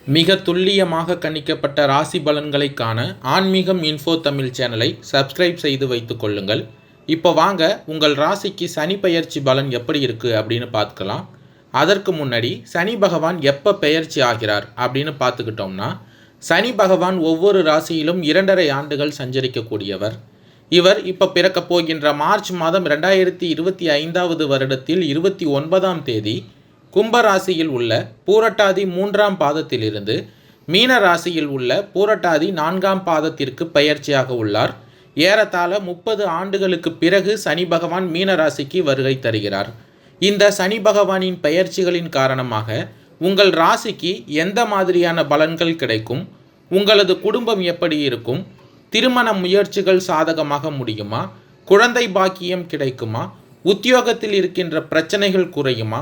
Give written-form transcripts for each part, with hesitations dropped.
மிக துல்லியமாக கணிக்கப்பட்ட ராசி பலன்களை காண ஆன்மீகம் இன்ஃபோ தமிழ் சேனலை சப்ஸ்கிரைப் செய்து வைத்துக் கொள்ளுங்கள். இப்போ வாங்க உங்கள் ராசிக்கு சனி பெயர்ச்சி பலன் எப்படி இருக்குது அப்படின்னு பார்த்துக்கலாம். அதற்கு முன்னாடி சனி பகவான் எப்போ பெயர்ச்சி ஆகிறார் அப்படின்னு பார்த்துக்கிட்டோம்னா, சனி பகவான் ஒவ்வொரு ராசியிலும் 2.5 ஆண்டுகள் சஞ்சரிக்கக்கூடியவர். இவர் இப்போ பிறக்கப் போகின்ற மார்ச் மாதம் 2025 வருடத்தில் 29ஆம் தேதி கும்ப ராசியில் உள்ள பூரட்டாதி 3ஆம் பாதத்திலிருந்து மீன ராசியில் உள்ள பூரட்டாதி 4ஆம் பாதத்திற்கு பெயர்ச்சியாக உள்ளார். ஏறத்தாழ 30 ஆண்டுகளுக்கு பிறகு சனி பகவான் மீன ராசிக்கு வருகை தருகிறார். இந்த சனி பகவானின் பெயர்ச்சிகளின் காரணமாக உங்கள் ராசிக்கு எந்த மாதிரியான பலன்கள் கிடைக்கும், உங்களது குடும்பம் எப்படி இருக்கும், திருமண முயற்சிகள் சாதகமாக முடியுமா, குழந்தை பாக்கியம் கிடைக்குமா, உத்தியோகத்தில் இருக்கின்ற பிரச்சனைகள் குறையுமா,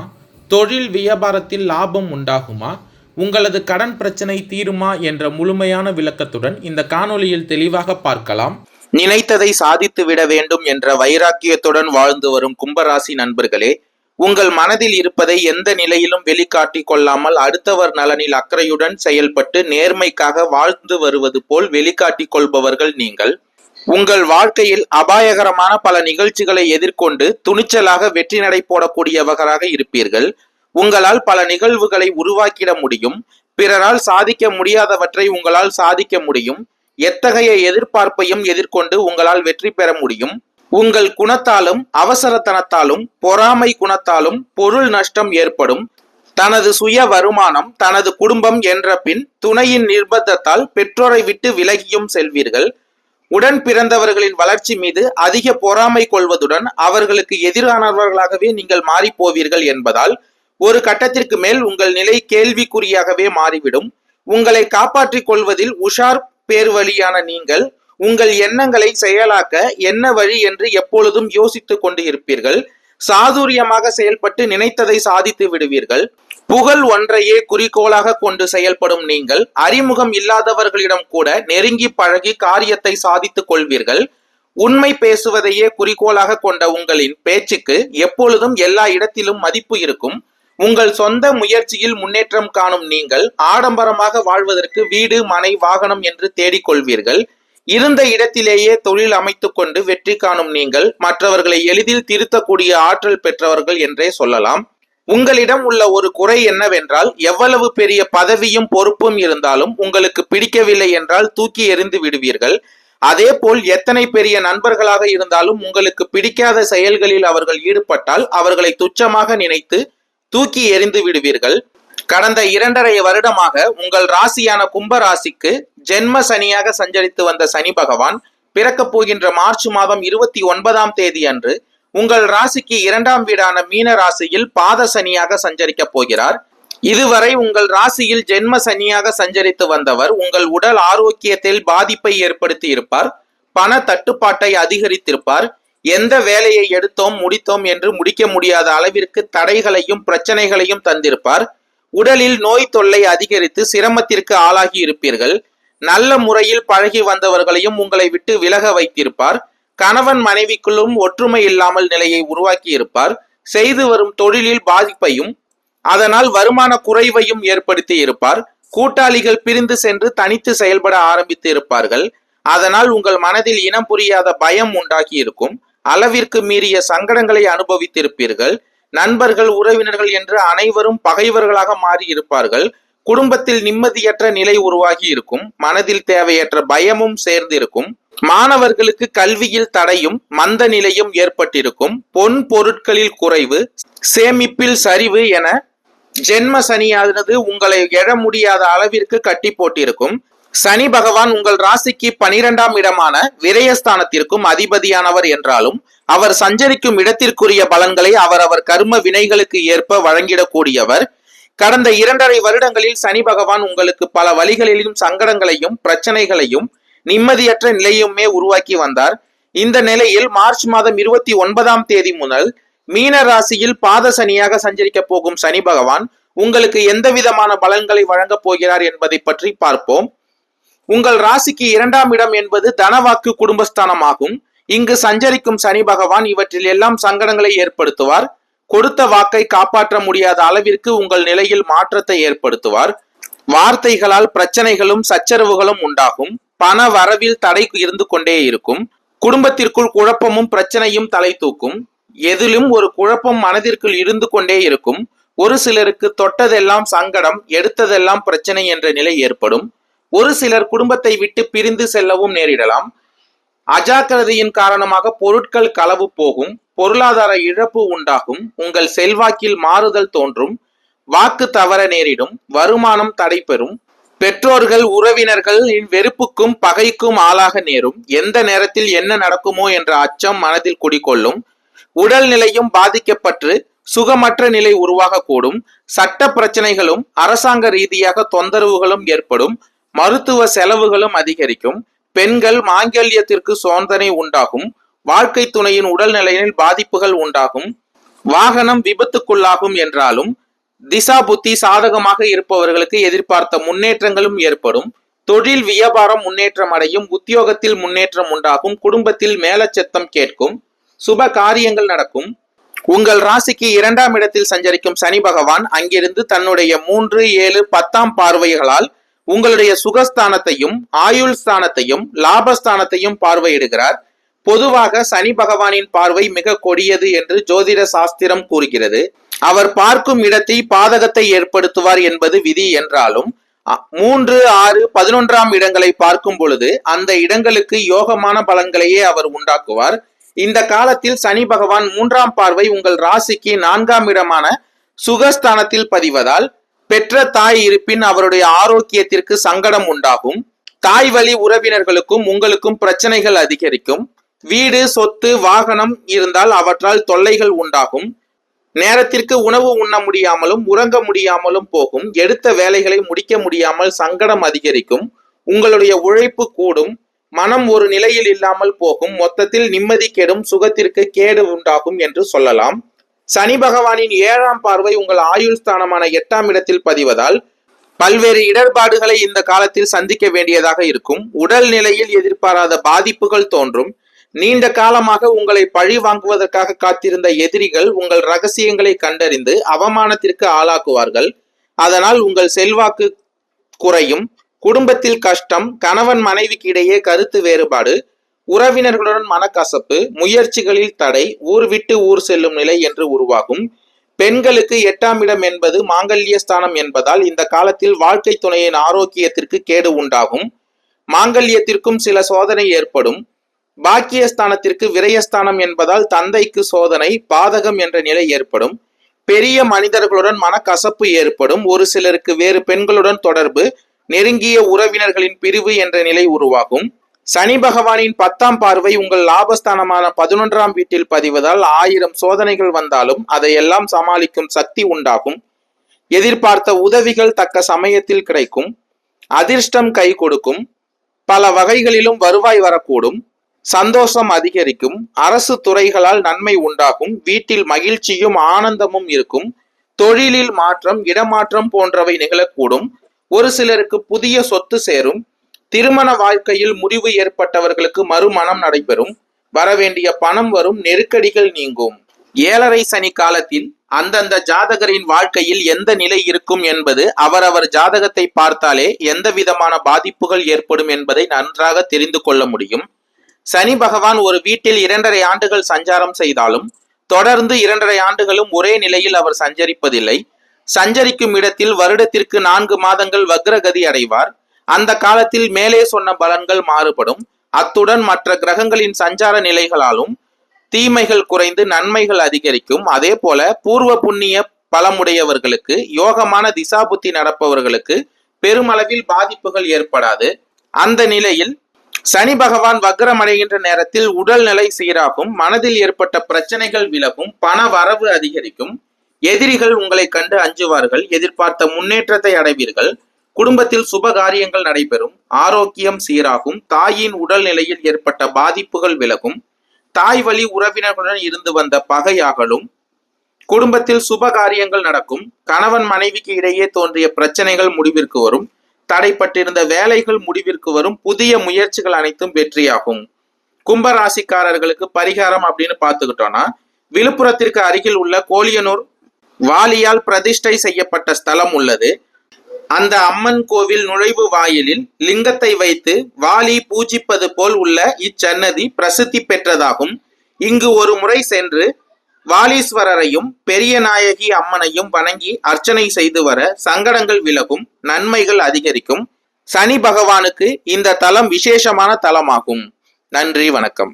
தொழில் வியாபாரத்தில் லாபம் உண்டாகுமா, உங்களது கடன் பிரச்சனை தீருமா என்ற முழுமையான விளக்கத்துடன் இந்த காணொளியில் தெளிவாக பார்க்கலாம். நினைத்ததை சாதித்து விட வேண்டும் என்ற வைராக்கியத்துடன் வாழ்ந்து வரும் கும்பராசி நண்பர்களே, உங்கள் மனதில் இருப்பதை எந்த நிலையிலும் வெளிக்காட்டி கொள்ளாமல் அடுத்தவர் நலனில் அக்கறையுடன் செயல்பட்டு நேர்மைக்காக வாழ்ந்து வருவது போல் வெளிக்காட்டி கொள்பவர்கள் நீங்கள். உங்கள் வாழ்க்கையில் அபாயகரமான பல நிகழ்ச்சிகளை எதிர்கொண்டு துணிச்சலாக வெற்றி நடை போடக்கூடியவர்களாக இருப்பீர்கள். உங்களால் பல நிகழ்வுகளை உருவாக்கிட முடியும். பிறரால் சாதிக்க முடியாதவற்றை உங்களால் சாதிக்க முடியும். எத்தகைய எதிர்பார்ப்பையும் எதிர்கொண்டு உங்களால் வெற்றி பெற முடியும். உங்கள் குணத்தாலும் அவசரத்தனத்தாலும் பொறாமை குணத்தாலும் பொருள் நஷ்டம் ஏற்படும். தனது சுய வருமானம் தனது குடும்பம் என்ற பின் துணையின் நிர்பந்தத்தால் பெற்றோரை விட்டு விலகியும் செல்வீர்கள். உடன் பிறந்தவர்களின் வளர்ச்சி மீது அதிக பொறாமை கொள்வதுடன் அவர்களுக்கு எதிரானவர்களாகவே நீங்கள் மாறி போவீர்கள் என்பதால் ஒரு கட்டத்திற்கு மேல் உங்கள் நிலை கேள்விக்குறியாகவே மாறிவிடும். உங்களை காப்பாற்றிக் கொள்வதில் உஷார் பேர்வழியான நீங்கள் உங்கள் எண்ணங்களை செயலாக்க என்ன வழி என்று எப்பொழுதும் யோசித்துக் கொண்டு இருப்பீர்கள். சாதுரியமாக செயல்பட்டு நினைத்ததை சாதித்து விடுவீர்கள். புகழ் ஒன்றையே குறிக்கோளாக கொண்டு செயல்படும் நீங்கள் அறிமுகம் இல்லாதவர்களிடம் கூட நெருங்கி பழகி காரியத்தை சாதித்துக் கொள்வீர்கள். உண்மை பேசுவதையே குறிக்கோளாக கொண்ட உங்களின் பேச்சுக்கு எப்பொழுதும் எல்லா இடத்திலும் மதிப்பு இருக்கும். உங்கள் சொந்த முயற்சியில் முன்னேற்றம் காணும் நீங்கள் ஆடம்பரமாக வாழ்வதற்கு வீடு மனை வாகனம் என்று தேடிக்கொள்வீர்கள். இருந்த இடத்திலேயே தொழில் அமைத்துக் கொண்டு வெற்றி காணும் நீங்கள் மற்றவர்களை எளிதில் திருத்தக்கூடிய ஆற்றல் பெற்றவர்கள் என்றே சொல்லலாம். உங்களிடம் உள்ள ஒரு குறை என்னவென்றால், எவ்வளவு பெரிய பதவியும் பொறுப்பும் இருந்தாலும் உங்களுக்கு பிடிக்கவில்லை என்றால் தூக்கி எறிந்து விடுவீர்கள். அதே போல் எத்தனை பெரிய நண்பர்களாக இருந்தாலும் உங்களுக்கு பிடிக்காத செயல்களில் அவர்கள் ஈடுபட்டால் அவர்களை துச்சமாக நினைத்து தூக்கி எறிந்து விடுவீர்கள். கடந்த 2.5 வருடமாக உங்கள் ராசியான கும்ப ராசிக்கு ஜென்ம சனியாக சஞ்சரித்து வந்த சனி பகவான் பிறக்கப் போகின்ற மார்ச் மாதம் 29ஆம் தேதி அன்று உங்கள் ராசிக்கு 2ஆம் வீடான மீன ராசியில் பாத சனியாக சஞ்சரிக்க போகிறார். இதுவரை உங்கள் ராசியில் ஜென்ம சனியாக சஞ்சரித்து வந்தவர் உங்கள் உடல் ஆரோக்கியத்தில் பாதிப்பை ஏற்படுத்தி இருப்பார். பண தட்டுப்பாட்டை அதிகரித்திருப்பார். எந்த வேலையை எடுத்தோம் முடித்தோம் என்று முடிக்க முடியாத அளவிற்கு தடைகளையும் பிரச்சனைகளையும் தந்திருப்பார். உடலில் நோய் தொல்லை அதிகரித்து சிரமத்திற்கு ஆளாகி இருப்பீர்கள். நல்ல முறையில் பழகி வந்தவர்களையும் உங்களை விட்டு விலக வைத்திருப்பார். கணவன் மனைவிக்குள்ளும் ஒற்றுமை இல்லாமல் நிலையை உருவாக்கி இருப்பார். செய்து வரும் தொழிலில் பாதிப்பையும் அதனால் வருமான குறைவையும் ஏற்படுத்தி இருப்பார். கூட்டாளிகள் பிரிந்து சென்று தனித்து செயல்பட ஆரம்பித்து இருப்பார்கள். அதனால் உங்கள் மனதில் இனம் புரியாத பயம் உண்டாகி இருக்கும். அளவிற்கு மீறிய சங்கடங்களை அனுபவித்திருப்பீர்கள். நண்பர்கள் உறவினர்கள் என்று அனைவரும் பகைவர்களாக மாறி இருப்பார்கள். குடும்பத்தில் நிம்மதியற்ற நிலை உருவாகி இருக்கும். மனதில் தேவையற்ற பயமும் சேர்ந்திருக்கும். மாணவர்களுக்கு கல்வியில் தடையும் மந்த நிலையும் ஏற்பட்டிருக்கும். பொன் பொருட்களில் குறைவு, சேமிப்பில் சரிவு என ஜென்ம சனியானது உங்களை எழ முடியாத அளவிற்கு கட்டி போட்டிருக்கும். சனி பகவான் உங்கள் ராசிக்கு 12ஆம் இடமான விரயஸ்தானத்திற்கும் அதிபதியானவர் என்றாலும் அவர் சஞ்சரிக்கும் இடத்திற்குரிய பலன்களை அவரவர் கர்ம வினைகளுக்கு ஏற்ப வழங்கிடக்கூடியவர். கடந்த 2.5 வருடங்களில் சனி பகவான் உங்களுக்கு பல வழிகளிலும் சங்கடங்களையும் பிரச்சனைகளையும் நிம்மதியற்ற நிலையுமே உருவாக்கி வந்தார். இந்த நிலையில் மார்ச் மாதம் 29ஆம் தேதி முதல் மீன ராசியில் பாத சனியாக சஞ்சரிக்க போகும் சனி பகவான் உங்களுக்கு எந்த விதமான பலன்களை வழங்கப் போகிறார் என்பதை பற்றி பார்ப்போம். உங்கள் ராசிக்கு 2ஆம் இடம் என்பது தனவாக்கு குடும்பஸ்தானமாகும். இங்கு சஞ்சரிக்கும் சனி பகவான் இவற்றில் எல்லாம் சங்கடங்களை ஏற்படுத்துவார். கொடுத்த வாக்கை காப்பாற்ற முடியாத அளவிற்கு உங்கள் நிலையில் மாற்றத்தை ஏற்படுத்துவார். வார்த்தைகளால் பிரச்சனைகளும் சச்சரவுகளும் உண்டாகும். பண வரவில் தடை இருந்து கொண்டே இருக்கும். குடும்பத்திற்குள் குழப்பமும் பிரச்சனையும் தலை தூக்கும். எதிலும் ஒரு குழப்பம் மனதிற்குள் இருந்து கொண்டே இருக்கும். ஒரு சிலருக்கு தொட்டதெல்லாம் சங்கடம், எடுத்ததெல்லாம் பிரச்சனை என்ற நிலை ஏற்படும். ஒரு சிலர் குடும்பத்தை விட்டு பிரிந்து செல்லவும் நேரிடலாம். அஜாக்கிரதையின் காரணமாக பொருட்கள் களவு போகும். பொருளாதார இழப்பு உண்டாகும். உங்கள் செல்வாக்கில் மாறுதல் தோன்றும். வாக்கு தவற நேரிடும். வருமானம் தடைபெறும். பெற்றோர்கள் உறவினர்கள் வெறுப்புக்கும் பகைக்கும் ஆளாக நேரும். எந்த நேரத்தில் என்ன நடக்குமோ என்ற அச்சம் மனதில் குடிகொள்ளும். உடல்நிலையும் பாதிக்கப்பட்டு சுகமற்ற நிலை உருவாகக்கூடும். சட்ட பிரச்சனைகளும் அரசாங்க ரீதியாக தொந்தரவுகளும் ஏற்படும். மருத்துவ செலவுகளும் அதிகரிக்கும். பெண்கள் மாங்கல்யத்திற்கு சோதனை உண்டாகும். வாழ்க்கை துணையின் உடல்நிலையில் பாதிப்புகள் உண்டாகும். வாகனம் விபத்துக்குள்ளாகும். என்றாலும் திசா புத்தி சாதகமாக இருப்பவர்களுக்கு எதிர்பார்த்த முன்னேற்றங்களும் ஏற்படும். தொழில் வியாபாரம் முன்னேற்றம் அடையும். உத்தியோகத்தில் முன்னேற்றம் உண்டாகும். குடும்பத்தில் மேலச்சத்தம் கேட்கும். சுப காரியங்கள் நடக்கும். உங்கள் ராசிக்கு 2ஆம் இடத்தில் சஞ்சரிக்கும் சனி பகவான் அங்கிருந்து தன்னுடைய 3, 7, 10ஆம் பார்வைகளால் உங்களுடைய சுகஸ்தானத்தையும் ஆயுள் ஸ்தானத்தையும் லாபஸ்தானத்தையும் பார்வையிடுகிறார். பொதுவாக சனி பகவானின் பார்வை மிக கொடியது என்று ஜோதிட சாஸ்திரம் கூறுகிறது. அவர் பார்க்கும் இடத்தை பாதகத்தை ஏற்படுத்துவார் என்பது விதி என்றாலும் 3, 6, 11ஆம் இடங்களை பார்க்கும் பொழுது அந்த இடங்களுக்கு யோகமான பலன்களையே அவர் உண்டாக்குவார். இந்த காலத்தில் சனி பகவான் 3ஆம் பார்வை உங்கள் ராசிக்கு 4ஆம் இடமான சுகஸ்தானத்தில் பதிவதால் பெற்ற தாய் இருப்பின் அவருடைய ஆரோக்கியத்திற்கு சங்கடம் உண்டாகும். தாய் வழி உறவினர்களுக்கும் உங்களுக்கும் பிரச்சனைகள் அதிகரிக்கும். வீடு, சொத்து, வாகனம் இருந்தால் அவற்றால் தொல்லைகள் உண்டாகும். நேரத்திற்கு உணவு உண்ண முடியாமலும் உறங்க முடியாமலும் போகும். எடுத்த வேலைகளை முடிக்க முடியாமல் சங்கடம் அதிகரிக்கும். உங்களுடைய உழைப்பு கூடும். மனம் ஒரு நிலையில் இல்லாமல் போகும். மொத்தத்தில் நிம்மதி கெடும். சுகத்திற்கு கேடு உண்டாகும் என்று சொல்லலாம். சனி பகவானின் 7ஆம் பார்வை உங்கள் ஆயுள் ஸ்தானமான 8ஆம் இடத்தில் பதிவதால் பல்வேறு இடர்பாடுகளை இந்த காலத்தில் சந்திக்க வேண்டியதாக இருக்கும். உடல் நிலையில் எதிர்பாராத பாதிப்புகள் தோன்றும். நீண்ட காலமாக உங்களை பழி வாங்குவதற்காக காத்திருந்த எதிரிகள் உங்கள் ரகசியங்களை கண்டறிந்து அவமானத்திற்கு ஆளாக்குவார்கள். அதனால் உங்கள் செல்வாக்கு குறையும். குடும்பத்தில் கஷ்டம். கணவன் மனைவிக்கு இடையே கருத்து வேறுபாடு. உறவினர்களுடன் மனக்கசப்பு. முயற்சிகளில் தடை. ஊர் விட்டு ஊர் செல்லும் நிலை என்று உருவாகும். பெண்களுக்கு 8ஆம் இடம் என்பது மாங்கல்ய ஸ்தானம் என்பதால் இந்த காலத்தில் வாழ்க்கை துணையின் ஆரோக்கியத்திற்கு கேடு உண்டாகும். மாங்கல்யத்திற்கும் சில சோதனை ஏற்படும். பாக்கியஸ்தானத்திற்கு விரயஸ்தானம் என்பதால் தந்தைக்கு சோதனை பாதகம் என்ற நிலை ஏற்படும். பெரிய மனிதர்களுடன் மனக்கசப்பு ஏற்படும். ஒரு சிலருக்கு வேறு பெண்களுடன் தொடர்பு. நெருங்கிய உறவினர்களின் பிரிவு என்ற நிலை உருவாகும். சனி பகவானின் 10ஆம் பார்வை உங்கள் லாபஸ்தானமான 11ஆம் வீட்டில் பதிவதால் 1000 சோதனைகள் வந்தாலும் அதையெல்லாம் சமாளிக்கும் சக்தி உண்டாகும். எதிர்பார்த்த உதவிகள் தக்க சமயத்தில் கிடைக்கும். அதிர்ஷ்டம் கை கொடுக்கும். பல வகைகளிலும் வருவாய் வரக்கூடும். சந்தோஷம் அதிகரிக்கும். அரசு துறைகளால் நன்மை உண்டாகும். வீட்டில் மகிழ்ச்சியும் ஆனந்தமும் இருக்கும். தொழிலில் மாற்றம், இடமாற்றம் போன்றவை நிகழக்கூடும். ஒரு சிலருக்கு புதிய சொத்து சேரும். திருமண வாழ்க்கையில் முறிவு ஏற்பட்டவர்களுக்கு மறுமணம் நடைபெறும். வரவேண்டிய பணம் வரும். நெருக்கடிகள் நீங்கும். 7.5 சனி காலத்தில் அந்தந்த ஜாதகரின் வாழ்க்கையில் எந்த நிலை இருக்கும் என்பது அவரவர் ஜாதகத்தை பார்த்தாலே எந்த விதமான பாதிப்புகள் ஏற்படும் என்பதை நன்றாக தெரிந்து கொள்ள முடியும். சனி பகவான் ஒரு வீட்டில் 2.5 ஆண்டுகள் சஞ்சாரம் செய்தாலும் தொடர்ந்து 2.5 ஆண்டுகளும் ஒரே நிலையில் அவர் சஞ்சரிப்பதில்லை. சஞ்சரிக்கும் இடத்தில் வருடத்திற்கு 4 மாதங்கள் வக்ரகதி அடைவார். அந்த காலத்தில் மேலே சொன்ன பலன்கள் மாறுபடும். அத்துடன் மற்ற கிரகங்களின் சஞ்சார நிலைகளாலும் தீமைகள் குறைந்து நன்மைகள் அதிகரிக்கும். அதே போல பூர்வ புண்ணிய பலமுடையவர்களுக்கு யோகமான திசாபுத்தி நடப்பவர்களுக்கு பெருமளவில் பாதிப்புகள் ஏற்படாது. அந்த நிலையில் சனி பகவான் வக்ரமடைகின்ற நேரத்தில் உடல்நிலை சீராகும். மனதில் ஏற்பட்ட பிரச்சனைகள் விலகும். பண வரவு அதிகரிக்கும். எதிரிகள் உங்களை கண்டு அஞ்சுவார்கள். எதிர்பார்த்த முன்னேற்றத்தை அடைவீர்கள். குடும்பத்தில் சுப காரியங்கள் நடைபெறும். ஆரோக்கியம் சீராகும். தாயின் உடல் நிலையில் ஏற்பட்ட பாதிப்புகள் விலகும். தாய் வழி உறவினர்களுடன் இருந்து வந்த பகை அகலும். குடும்பத்தில் சுப காரியங்கள் நடக்கும். கணவன் மனைவிக்கு இடையே தோன்றிய பிரச்சனைகள் முடிவிற்கு வரும். தடைப்பட்டிருந்த வேலைகள் முடிவிற்கு வரும். புதிய முயற்சிகள் அனைத்தும் வெற்றியாகும். கும்பராசிக்காரர்களுக்கு பரிகாரம் அப்படின்னு பார்த்துக்கிட்டோம்னா, விழுப்புரத்திற்கு அருகில் உள்ள கோலியனூர் வாலியால் பிரதிஷ்டை செய்யப்பட்ட ஸ்தலம் உள்ளது. அந்த அம்மன் கோவில் நுழைவு வாயிலில் லிங்கத்தை வைத்து வாலி பூஜிப்பது போல் உள்ள இச்சன்னதி பிரசித்தி பெற்றதாகும். இங்கு ஒரு முறை சென்று வாலீஸ்வரரையும் பெரிய நாயகி அம்மனையும் வணங்கி அர்ச்சனை செய்து வர சங்கடங்கள் விலகும், நன்மைகள் அதிகரிக்கும். சனி பகவானுக்கு இந்த தலம் விசேஷமான தலமாகும். நன்றி, வணக்கம்.